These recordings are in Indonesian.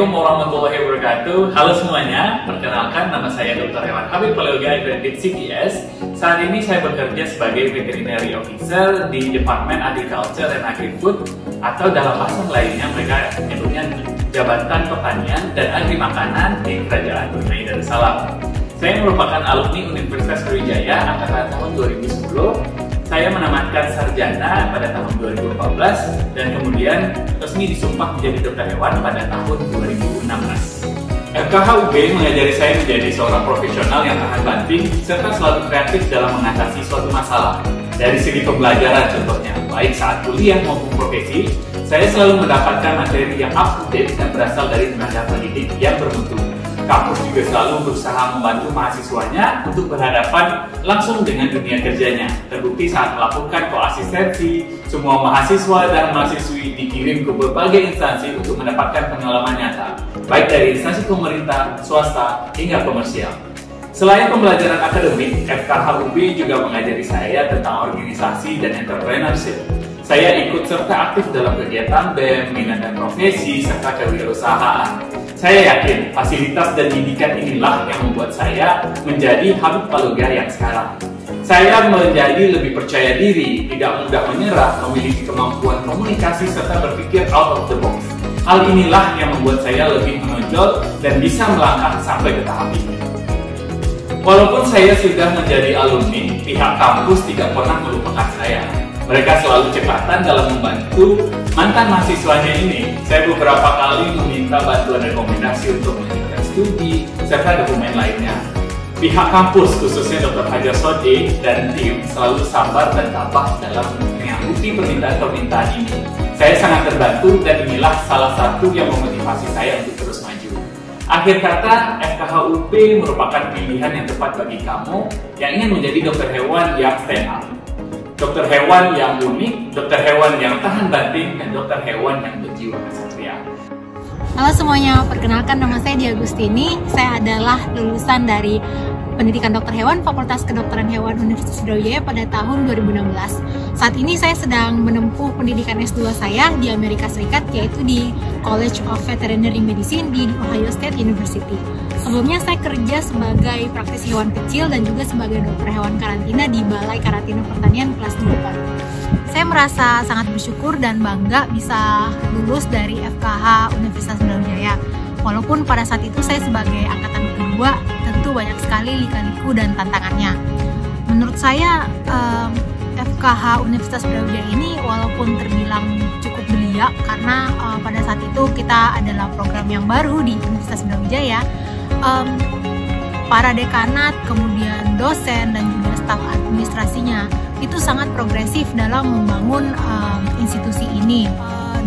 Assalamualaikum warahmatullahi wabarakatuh. Halo semuanya, perkenalkan nama saya Dr. Hewan Habib Paleoga Accredited CPS. Saat ini saya bekerja sebagai Veterinary Officer di Departemen Agriculture and Agri-Food, atau dalam bahasa lainnya mereka menyebutnya Jabatan Pertanian dan Agri Makanan di Kerajaan Brunei Darussalam. Saya merupakan alumni Universitas Sriwijaya angkatan tahun 2010. Saya menamatkan sarjana pada tahun 2014 dan kemudian resmi disumpah menjadi dokter hewan pada tahun 2016. FKH UB mengajari saya menjadi seorang profesional yang tahan banting serta selalu kreatif dalam mengatasi suatu masalah. Dari segi pembelajaran contohnya, baik saat kuliah maupun profesi, saya selalu mendapatkan materi yang up to date dan berasal dari tenaga pendidik yang bermutu. Kampus juga selalu berusaha membantu mahasiswanya untuk berhadapan langsung dengan dunia kerjanya. Terbukti saat melakukan koasistensi, semua mahasiswa dan mahasiswi dikirim ke berbagai instansi untuk mendapatkan pengalaman nyata, baik dari instansi pemerintah, swasta, hingga komersial. Selain pembelajaran akademik, FKH UB juga mengajari saya tentang organisasi dan entrepreneurship. Saya ikut serta aktif dalam kegiatan BEM, minat dan profesi, serta kewirausahaan. Saya yakin fasilitas dan didikan inilah yang membuat saya menjadi Habib Paleoga yang sekarang. Saya menjadi lebih percaya diri, tidak mudah menyerah, memiliki kemampuan komunikasi serta berpikir out of the box. Hal inilah yang membuat saya lebih menonjol dan bisa melangkah sampai ke tahap ini. Walaupun saya sudah menjadi alumni, pihak kampus tidak pernah melupakan saya. Mereka selalu cepatan dalam membantu mantan mahasiswanya ini. Saya beberapa kali meminta bantuan rekomendasi untuk melanjutkan studi serta dokumen lainnya. Pihak kampus, khususnya Dr. Hajar Sode dan tim, selalu sabar dan tabah dalam menyanggupi permintaan-permintaan ini. Saya sangat terbantu dan inilah salah satu yang memotivasi saya untuk terus maju. Akhir kata, FKH UB merupakan pilihan yang tepat bagi kamu yang ingin menjadi dokter hewan yang stand up. Dokter hewan yang unik, dokter hewan yang tahan banting, dan dokter hewan yang berjiwa kesatria. Halo semuanya, perkenalkan nama saya Dia Agustini. Saya adalah lulusan dari Pendidikan Dokter Hewan Fakultas Kedokteran Hewan Universitas Sriwijaya pada tahun 2016. Saat ini saya sedang menempuh pendidikan S2 saya di Amerika Serikat, yaitu di College of Veterinary Medicine di Ohio State University. Sebelumnya saya kerja sebagai praktisi hewan kecil dan juga sebagai dokter hewan karantina di Balai Karantina Pertanian kelas 8. Saya merasa sangat bersyukur dan bangga bisa lulus dari FKH Universitas Sriwijaya. Walaupun pada saat itu saya sebagai angkatan kedua, tentu banyak sekali lika-liku dan tantangannya. Menurut saya, FKH Universitas Sriwijaya ini walaupun terbilang cukup belia karena pada saat itu kita adalah program yang baru di Universitas Sriwijaya. Para dekanat, kemudian dosen dan juga staf administrasinya itu sangat progresif dalam membangun institusi ini.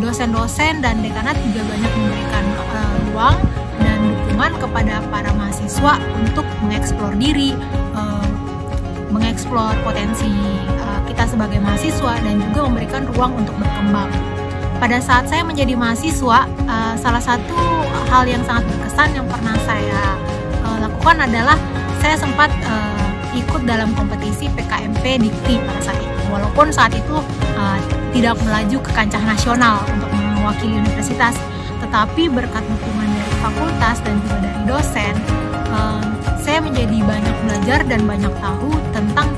Dosen-dosen dan dekanat juga banyak memberikan ruang dan dukungan kepada para mahasiswa untuk mengeksplor diri, mengeksplor potensi kita sebagai mahasiswa dan juga memberikan ruang untuk berkembang. Pada saat saya menjadi mahasiswa, salah satu hal yang sangat berkesan yang pernah saya lakukan adalah saya sempat ikut dalam kompetisi PKMP Dikti pada saat itu. Walaupun saat itu tidak melaju ke kancah nasional untuk mewakili universitas, tetapi berkat dukungan dari fakultas dan juga dari dosen, saya menjadi banyak belajar dan banyak tahu tentang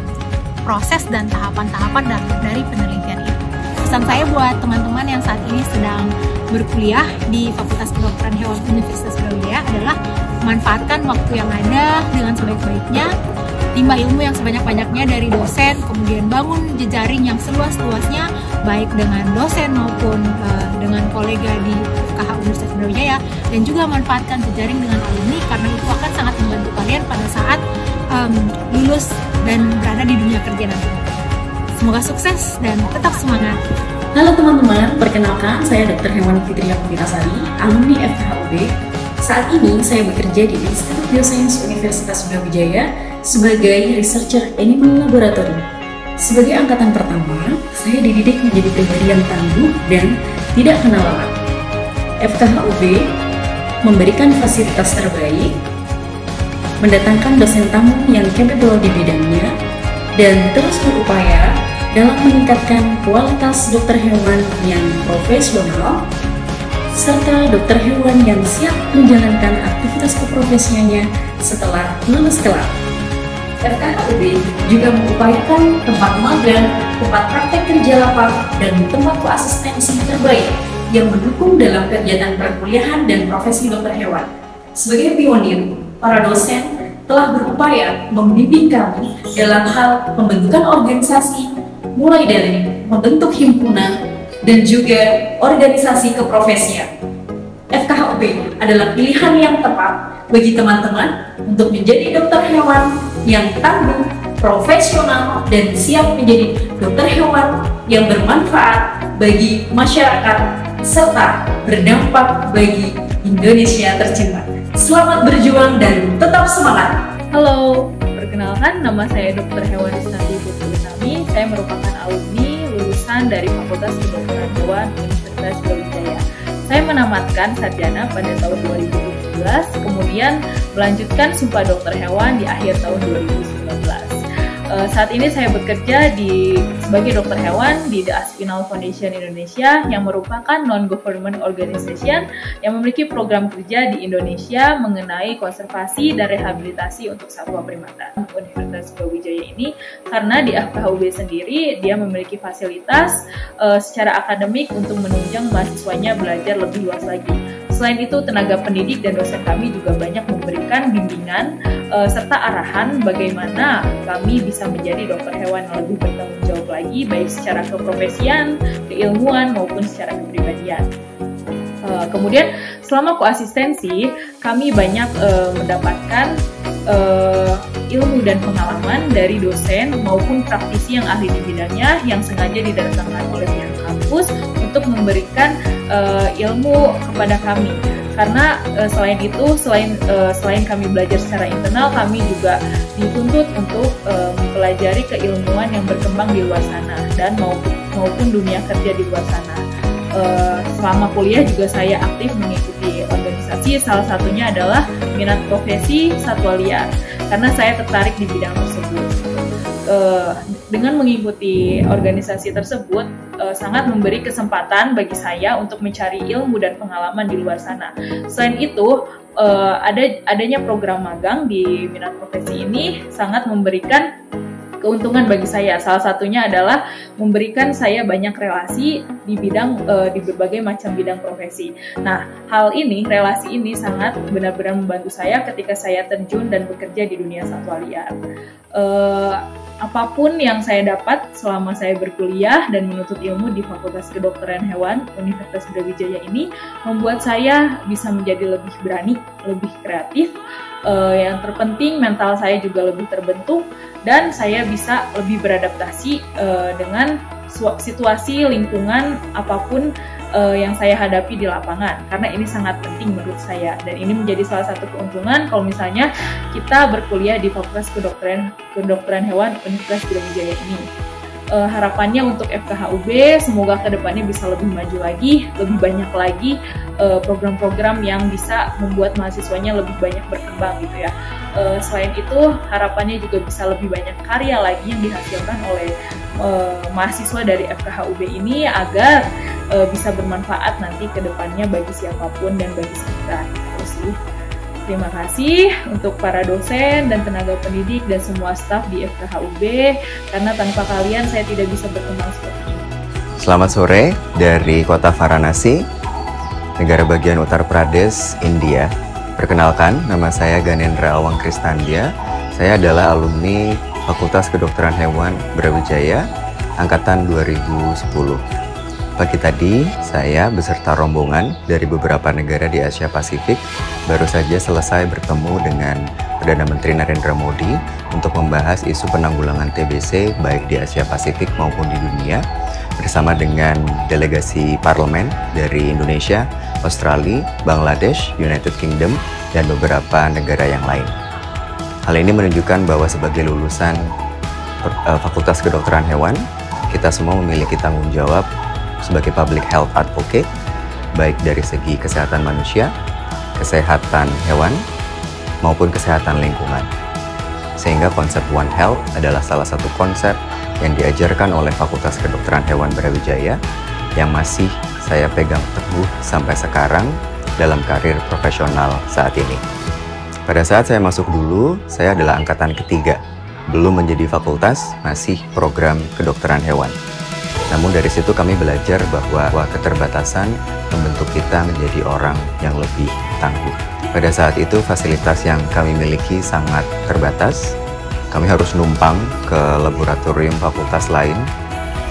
proses dan tahapan-tahapan dari penelitian itu. Pesan saya buat teman-teman yang saat ini sedang berkuliah di Fakultas Kedokteran Hewan Universitas Sriwijaya adalah manfaatkan waktu yang ada dengan sebaik-baiknya, timba ilmu yang sebanyak-banyaknya dari dosen, kemudian bangun jejaring yang seluas-luasnya baik dengan dosen maupun dengan kolega di FKH Universitas Sriwijaya, dan juga manfaatkan jejaring dengan alumni karena itu akan sangat membantu kalian pada saat lulus dan berada di dunia kerja nanti. Semoga sukses dan tetap semangat. Halo teman-teman, perkenalkan saya Dr. Hewan Fitria Pugitasari, alumni FKH UB. Saat ini saya bekerja di Institut Biosains Universitas Sriwijaya sebagai Researcher Animal Laboratory. Sebagai angkatan pertama, saya dididik menjadi pribadi yang tangguh dan tidak kenal lelah. FKH UB memberikan fasilitas terbaik, mendatangkan dosen tamu yang capable di bidangnya, dan terus berupaya dalam meningkatkan kualitas dokter hewan yang profesional, serta dokter hewan yang siap menjalankan aktivitas keprofesiannya setelah lulus kelak. FKHUB juga mengupayakan tempat magang, tempat praktek kerja lapangan, dan tempat koasistensi terbaik yang mendukung dalam kegiatan perkuliahan dan profesi dokter hewan. Sebagai pionir, para dosen telah berupaya membimbing kami dalam hal pembentukan organisasi, mulai dari membentuk himpunan dan juga organisasi keprofesian. FKHUB adalah pilihan yang tepat bagi teman-teman untuk menjadi dokter hewan yang tangguh, profesional, dan siap menjadi dokter hewan yang bermanfaat bagi masyarakat serta berdampak bagi Indonesia tercinta. Selamat berjuang dan tetap semangat. Halo, perkenalkan nama saya Dr. Hewan Istanti Putri. Saya merupakan alumni lulusan dari Fakultas Kedokteran Hewan Universitas Brawijaya. Saya menamatkan sarjana pada tahun 2017, kemudian melanjutkan Sumpah Dokter Hewan di akhir tahun 2019. Saat ini saya bekerja sebagai dokter hewan di The Aspinall Foundation Indonesia yang merupakan non-government organization yang memiliki program kerja di Indonesia mengenai konservasi dan rehabilitasi untuk satwa primata. Universitas Brawijaya ini karena di FKHUB sendiri dia memiliki fasilitas secara akademik untuk menunjang mahasiswanya belajar lebih luas lagi. Selain itu, tenaga pendidik dan dosen kami juga banyak memberikan bimbingan serta arahan bagaimana kami bisa menjadi dokter hewan yang lebih bertanggung jawab lagi, baik secara keprofesian, keilmuan, maupun secara kepribadian. Kemudian, selama koasistensi, kami banyak mendapatkan ilmu dan pengalaman dari dosen maupun praktisi yang ahli di bidangnya yang sengaja didatangkan oleh pihak kampus untuk memberikan ilmu kepada kami. Karena selain itu, selain kami belajar secara internal, kami juga dituntut untuk mempelajari keilmuan yang berkembang di luar sana dan maupun dunia kerja di luar sana. Selama kuliah juga saya aktif mengikuti organisasi, salah satunya adalah minat profesi satwa liar, karena saya tertarik di bidang tersebut. Dengan mengikuti organisasi tersebut, sangat memberi kesempatan bagi saya untuk mencari ilmu dan pengalaman di luar sana. Selain itu, adanya program magang di minat profesi ini sangat memberikan keuntungan bagi saya. Salah satunya adalah memberikan saya banyak relasi di berbagai macam bidang profesi. Nah, relasi ini sangat benar-benar membantu saya ketika saya terjun dan bekerja di dunia satwa liar. Apapun yang saya dapat selama saya berkuliah dan menuntut ilmu di Fakultas Kedokteran Hewan Universitas Brawijaya ini membuat saya bisa menjadi lebih berani, lebih kreatif. Yang terpenting mental saya juga lebih terbentuk dan saya bisa lebih beradaptasi dengan situasi lingkungan apapun yang saya hadapi di lapangan, karena ini sangat penting menurut saya dan ini menjadi salah satu keuntungan kalau misalnya kita berkuliah di Fakultas Kedokteran Hewan Universitas Brawijaya ini. Harapannya untuk FKHUB semoga kedepannya bisa lebih maju lagi, lebih banyak lagi program-program yang bisa membuat mahasiswanya lebih banyak berkembang gitu ya. Selain itu harapannya juga bisa lebih banyak karya lagi yang dihasilkan oleh mahasiswa dari FKHUB ini agar bisa bermanfaat nanti kedepannya bagi siapapun dan bagi kita. Gitu sih. Terima kasih untuk para dosen dan tenaga pendidik dan semua staf di FKHUB, karena tanpa kalian saya tidak bisa berkembang seperti ini. Selamat sore dari kota Varanasi, negara bagian Uttar Pradesh, India. Perkenalkan, nama saya Ganendra Awang Kristandia. Saya adalah alumni Fakultas Kedokteran Hewan Brawijaya, angkatan 2010. Pagi tadi, saya beserta rombongan dari beberapa negara di Asia Pasifik baru saja selesai bertemu dengan Perdana Menteri Narendra Modi untuk membahas isu penanggulangan TBC baik di Asia Pasifik maupun di dunia bersama dengan delegasi parlemen dari Indonesia, Australia, Bangladesh, United Kingdom, dan beberapa negara yang lain. Hal ini menunjukkan bahwa sebagai lulusan Fakultas Kedokteran Hewan, kita semua memiliki tanggung jawab sebagai public health advocate, baik dari segi kesehatan manusia, kesehatan hewan, maupun kesehatan lingkungan. Sehingga konsep One Health adalah salah satu konsep yang diajarkan oleh Fakultas Kedokteran Hewan Brawijaya yang masih saya pegang teguh sampai sekarang dalam karir profesional saat ini. Pada saat saya masuk dulu, saya adalah angkatan ketiga, belum menjadi fakultas, masih program kedokteran hewan. Namun dari situ kami belajar bahwa keterbatasan membentuk kita menjadi orang yang lebih tangguh. Pada saat itu fasilitas yang kami miliki sangat terbatas. Kami harus numpang ke laboratorium fakultas lain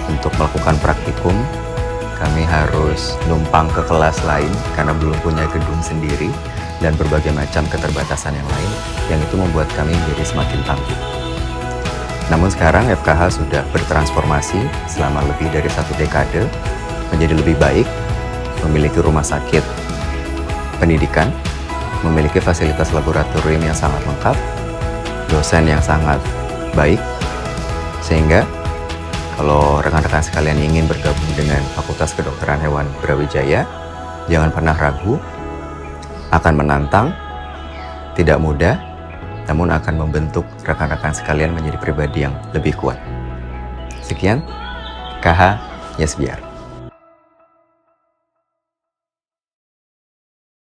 untuk melakukan praktikum. Kami harus numpang ke kelas lain karena belum punya gedung sendiri dan berbagai macam keterbatasan yang lain yang itu membuat kami menjadi semakin tangguh. Namun sekarang FKH sudah bertransformasi selama lebih dari 1 dekade menjadi lebih baik, memiliki rumah sakit pendidikan, memiliki fasilitas laboratorium yang sangat lengkap, dosen yang sangat baik, sehingga kalau rekan-rekan sekalian ingin bergabung dengan Fakultas Kedokteran Hewan Brawijaya, jangan pernah ragu, akan menantang, tidak mudah, namun akan membentuk rekan-rekan sekalian menjadi pribadi yang lebih kuat. Sekian, KH Yesbiar.